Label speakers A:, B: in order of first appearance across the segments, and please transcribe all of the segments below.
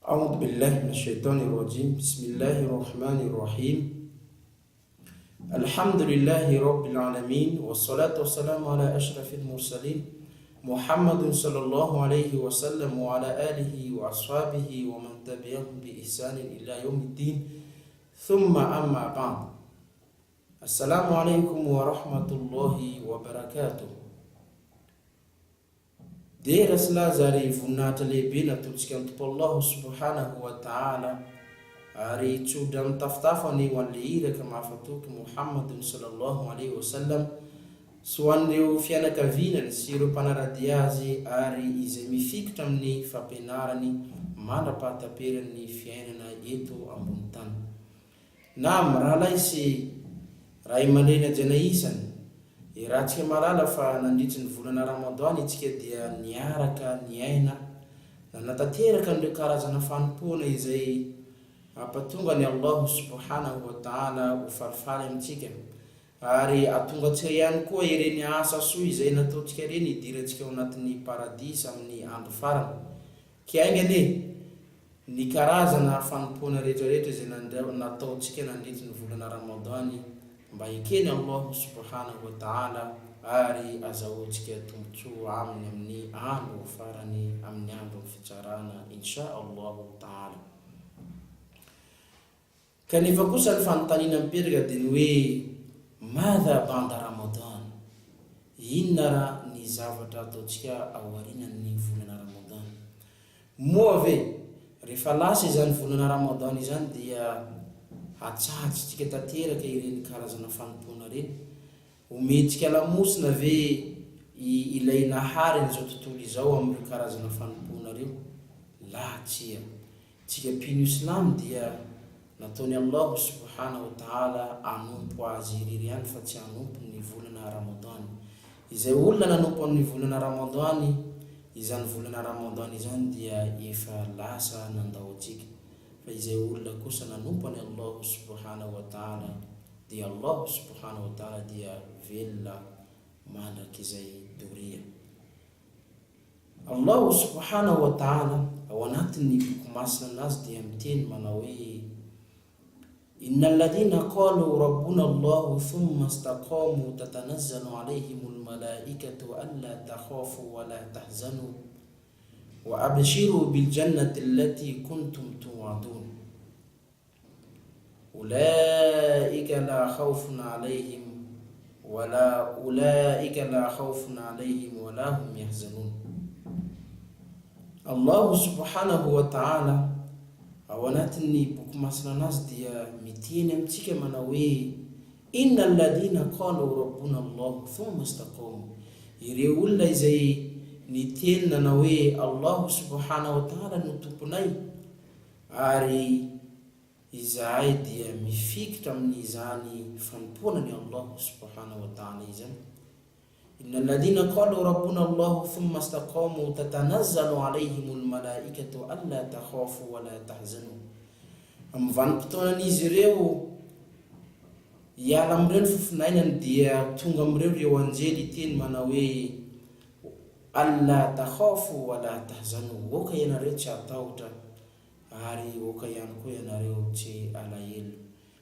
A: أعوذ بالله من الشيطان الرجيم. بسم الله الرحمن الرحيم. الحمد لله رب العالمين، والصلاة والسلام على أشرف المرسلين محمد صلى الله عليه وسلم وعلى آله وأصحابه ومن تبعهم بإحسان إلى يوم الدين، ثم أما بعد. السلام عليكم ورحمة الله وبركاته. Dera sila zary voninahitra lehibe natolotsika amin'ny Tompo Allah subhanahu wa ta'ala, ary tsodra amin'ny tafitafany ho an'le iraka mahafatoky Muhammadun sallallahu alaihi wasallam, sy ho an'ireo fianakavinany sy ireo mpanaradia azy ary izay mifikitra amin'ny fampianarany mandrapahataperan'ny fiainana eto ambony tany. Naam, rahalay sy ray aman-dreny ajanaisany, raha tsika malala fa nandritry ny volana Ramadan itsika dia niaraka niaina na natateraka n'ireo karazana fanompoana izay ampatonga ny Allah subhanahu wa ta'ala ho falifaly amintsika, ary atonga tsika ihany koa ireny asa soa izay nataontsika ireny idirantsika ao anatin'ny paradisa amin'ny andro farany. Kiaingany ny karazana fanompoana rehetrarehetra izay nataontsika nandritry ny volana Ramadan mba ikeny Allah subhanahu wa ta'ala ary azahoantsika tombotsoa aminy amin'ny andro farany, amin'ny andro fitsarana insha Allah ta'ala. Kanefa kosa ny fanontaniana mipetraka dia ny hoe madha ba'da Ramadan, inona ny zavatra ataontsika aorianan'ny volana Ramadan? Moa ve rehefa lasa izany volana Ramadan izany dia atsahatsika tanteraka ireny karazana fanompoana reny, ometsika lamosina ve ilay nahary n'izao tontolo izao amin'ny karazana fanompoana reo? La tsia, tsika mpino Islam dia nataony Allah subhanahu wa ta'ala anompo azy irery ihany fa tsy anompo ny volana Ramadan. Izay olona nanompo ny volana Ramadan, izany volana Ramadan izany dia efa lasa nandahoantsika. Fa izay olona kosa nanompo ny Allah subhanahu wa ta'ala, dia Allah subhanahu wa ta'ala dia velona mandraka izay doria. Allah subhanahu wa ta'ala ao anatin'ny boky masina anazy dia miteny manao hoe: innal ladhina qalu rabbuna Allah thumma istaqamu tatanazzalu alayhimul malaikatu alla takhafu wa la tahzanu wa abshiru bil jannati allati kuntum tu'adun ulaika la khawfun alayhim wa la hum yahzanun. Allah subhanahu wa ta'ala ao anatin'ny boky masina anazy dia miteny amintsika manao hoe: innal ladhina qalu rabbuna Allah thumma istaqamu, ireo olona izay niteny nanao hoe Allah subhanahu wa ta'ala no tomponay, ary izahay dia mifikitra amin'izany fanompoana ny Allah subhanahu wa ta'ala izany. Innal ladhina qalu rabbuna Allah thumma istaqamu tatanazzalu alayhimul malaikatu alla takhafu wa la tahzanu. Amin'ny vanim-potoanan'izy ireo hiala amin'ireo fofinainany dia tonga amin'ireo ireo anjely teny manao hoe alla takhafu wa la tahzanu, oka ianareo tsy atahotra ary oka ihany koa ianareo tsy alahelo.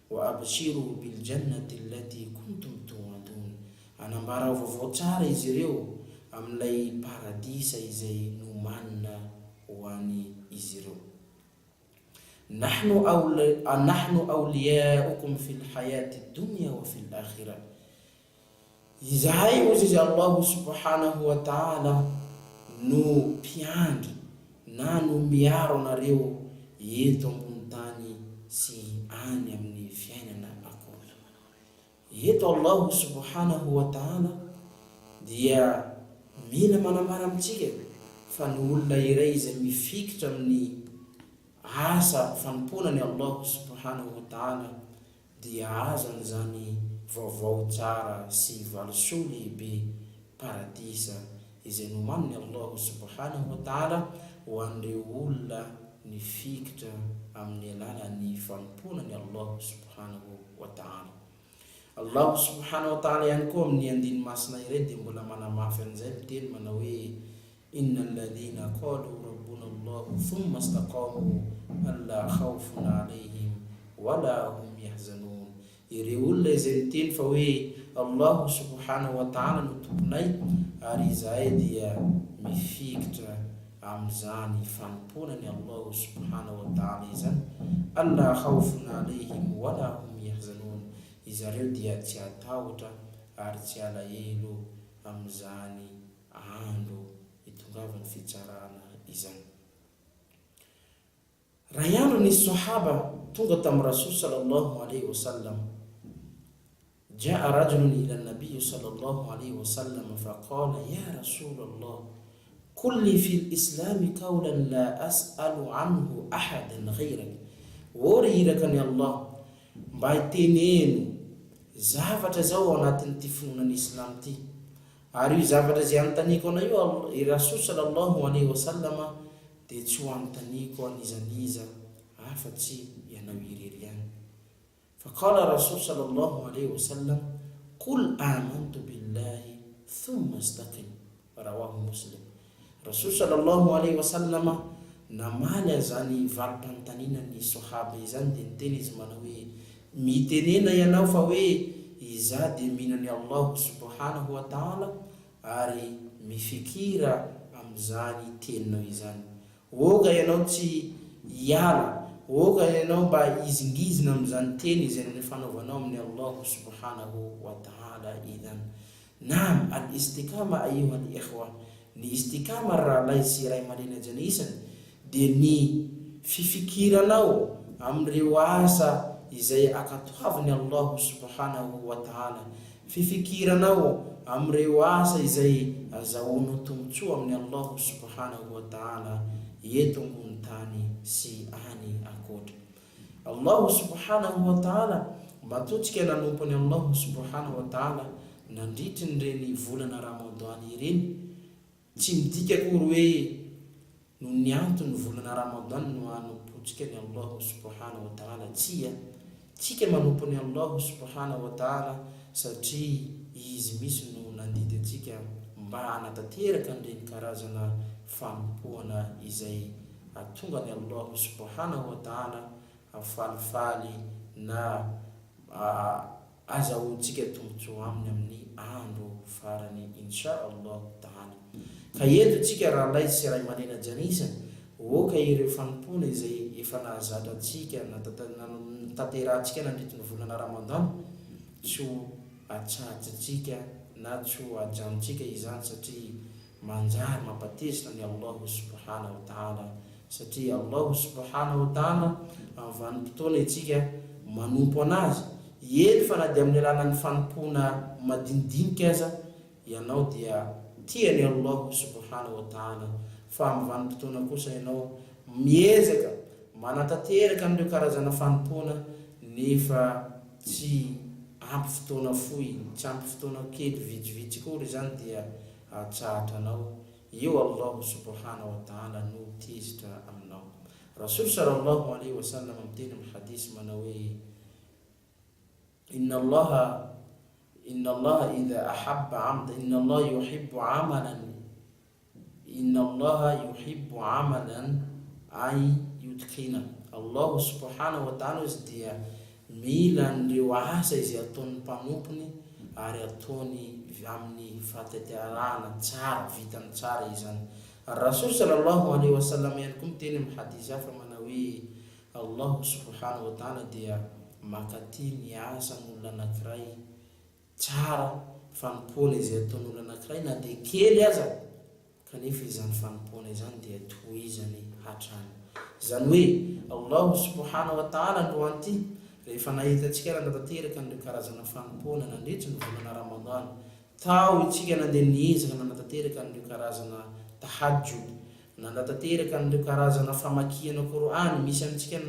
A: Wa abshiru bil jannati allati kuntum tu'adun, anambara vaovao tsara izy ireo amin'ilay paradisa izay nomanina ho an'ny izy ireo. Nahnu awliyaukum fil hayati dunya wa fil akhirah, izahay ozy izy Allah subhanahu wa ta'ala no mpiandry na no miaro anareo eto ambony tany sy any amin'ny fiainana akory. Eto Allah subhanahu wa ta'ala dia mila manamara amintsika fa ny olona iray izay mifikitra amin'ny asa fanompoana ny Allah subhanahu wa ta'ala dia azany zany vaovao tsara sy valosoa lehibe paradisa izay nomaniny Allah subhanahu wa ta'ala ho an'ireo olona nifikitra amin'ny alalan'ny fanompoana ny Allah subhanahu wa ta'ala. Allah subhanahu wa ta'ala ihany koa amin'ny andiny masina iray dia mbola manamafy an'izay miteny manao hoe innal ladhina qalu rabbuna Allah thumma istaqamu alla khawfun alayhim wala hum yahzanun. Ireo olona izay miteny fa hoe Allah subhanahu wa ta'ala no tomponay, ary izahay dia mifikitra amin'izany fanomponany Allah subhanahu wa ta'ala izany. Alla khawfun alayhim wala hum yahzanun. Izareo dia tsy atahotra ary tsy alahelo amin'izany andro itongavany fitsarana izany. Raha iandro ny sahaba tonga tamin'ny Rasul sallallahu alayhi wa sallam, jaa rajulun ila an-nabiy sallallahu alayhi wa sallam faqala ya Rasul Allah qul li fi al-islam qawlan la as'alu anhu ahadan ghayrak. Ory irakany Allah, mba iteneno zavatra zao anatin'ity finoanan'ny Islam ty, ary io zavatra zay antaniko ana io i Rasul sallallahu alayhi wa sallam dia tsy ho antaniko an'izaniza afa-tsy ianao irery ihany. Faqala Rasul sallallahu alayhi wa sallam qul amantu billahi thumma istaqim, rawahu Muslim. Rasul sallallahu alayhi wa sallam namaly zany valim-panontaniana ny sahaba izany dia niteny izy manao hoe mitenena ianao fa hoe iza dia mihinany Allah subhanahu wa ta'ala ary mifikira amin'izany teninao izany. Oka ianao tsy hiala, oka ianao mba izingizina amin'izany teny izay fanaovanao amin'ny Allah subhanahu wa ta'ala izany. Naam, al-istikama ayuha al-ikhwa, ny istikama rahalay sy ray amalena jany isany dia ny fifikiranao amin'ireo asa izay akatoavany Allah subhanahu wa ta'ala, fifikiranao amin'ireo asa izay azahoanao tombotsoa amin'ny Allah subhanahu wa ta'ala eto ambony tany sy any akoatra. Allah subhanahu wa ta'ala matotsika nanompony Allah subhanahu wa ta'ala nandritry nireny volana Ramadan ireny, tsy midika kory hoe no ny antony volana Ramadan no anompotsika ny Allah subhanahu wa ta'ala. Tsika manompony Allah subhanahu wa ta'ala satria izy misy no nandidy atsika mba anatanteraka nireny karazana fanompoana izay atonga ny Allah subhanahu wa ta'ala afalifaly na azahoantsika tombotsoa aminy amin'ny andro farany insha Allah ta'ala. Ka eto tsika rahalay sy ray amalena janisa, oka ireo fanompona izay efa nahazatra atsika natanterantsika nandritry ny volana Ramadan, tsy ho atsatsatsika na tsy ho ajanontsika izany satria manjary mampatezina ny Allah subhanahu wa ta'ala, satria Allah subhanahu wa ta'ala amin'ny vanim-potoana itsika manompo anazy. Eny fa na dia amin'ny alalan'ny fanompona madinidinika aza ianao dia tiany Allah subhanahu wa ta'ala, fa amin'ny vanim-potoana kosa ianao miezaka manatanteraka amin'ireo karazana fanompona nefa tsy ampy fotoana fohy, tsy ampy fotoana kely vitsivitsy kory izany dia atsahatra-nao. Eo Allah subhanahu wa ta'ala no tezitra aminao. Rasul sallallahu alayhi wa sallam miteny amin'ny hadisy manao hoe inna Allah idha ahabba 'abdan inna Allah yuhibbu 'amalan ay yutqina. Allah subhanahu wa ta'ala izy dia mila nireo asa izay ataon'ny mpanompony ary ataony amin'ny fahateterana tsara, vitany tsara izany. Rasul sallallahu alayhi wa sallam ihany koa miteny amin'ny hadisy hafa manao hoe Allah subhanahu wa ta'ala dia makaty ny asan'olona anankiray tsara, fanompoana izay ataon'olona anankiray na dia kely aza, kanefa izany fanompoana izany dia tohizany hatrany. Izany hoe Allah subhanahu wa ta'ala androany ty rehefa nahitatsika nanatanteraka nireo karazana fanompoana nandritry ny volana Ramadan, tao itsika nandeha niezaka nanatanteraka nireo karazana tahajjud, nanatanteraka nireo karazana famakiana Qur'an, misy amintsika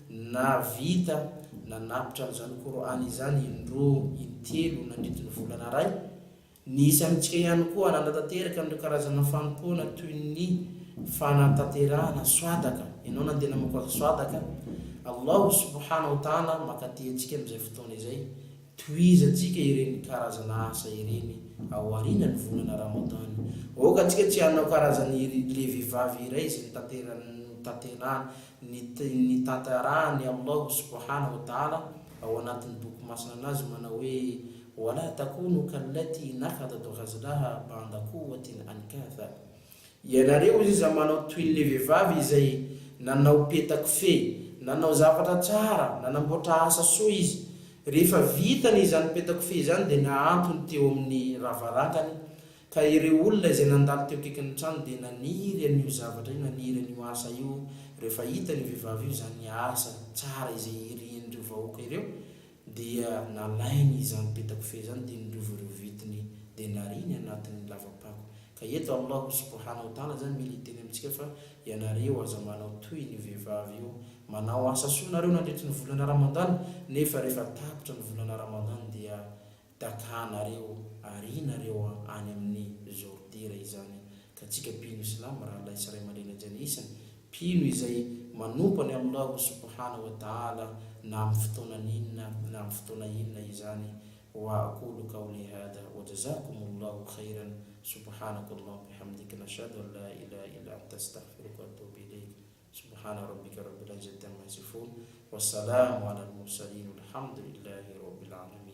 A: na vita na napitra amin'izany Qur'an izany indroa intelo nandritry ny volana ray. Nisy amintsika ihany koa nanatanteraka nireo karazana fanompoana toy ny fanatanterana swadaka, ianao nandeha namakoaka swadaka, Allah subhanahu wa ta'ala makaty antsika amin'izay fotoana izay, tohizatsika ireny karazana asa ireny aorina ny volana Ramadan. Okantsika tsy hanao karazany le vehivavy iray izay ny tantarahany Allah subhanahu wa ta'ala ao anatin'ny boky masina anazy manao hoe wala takunu kallati nakhadat ghazlaha ba'da quwwatin ankatha. Ianareo izy manao toy le vehivavy izay nanao petaky fe, nanao zavatra tsara, nanamboatra asa soa izy. Rehefa vitany izany petaky fe izany dia naantony teo amin'ny ravarakany, ka ireo olona izay nandalo teo akaikin'ny trano dia naniry an'io zavatra io, naniry an'io asa io. Rehefa hitany vehivavy io izany asa tsara izay irian'ireo vahoaka ireo, dia nalainy izany petaky fe izany dia nirova ireo vitiny dia nariny anatin'ny lavapako. Ka eto Allah subhanahu wa ta'ala zany militeny amintsika fa ianareo aza manao toy ny vehivavy io, manao asa soa nareo nandritry ny volana Ramadan, nefa rehefa tapitra ny volana Ramadan dia takanareo, arinareo any amin'ny zordira izany. Ka tsika pino Islam raha Allah sy ray aman-dreny ajany isany, pino izay manompo ny Allah subhanahu wa ta'ala na amin'ny fotoana inona na amin'ny fotoana inona izany. Wa aqulu qawli hada wa jazakumullahu khairan subhanakallah bihamdika nashhadu an la ilaha illa anta astaghfiruka wa atubu ilayk. Subhana rabbika rabbil izzati amma yasifun wa salamun ala al mursalin walhamdulillahi rabbil alamin.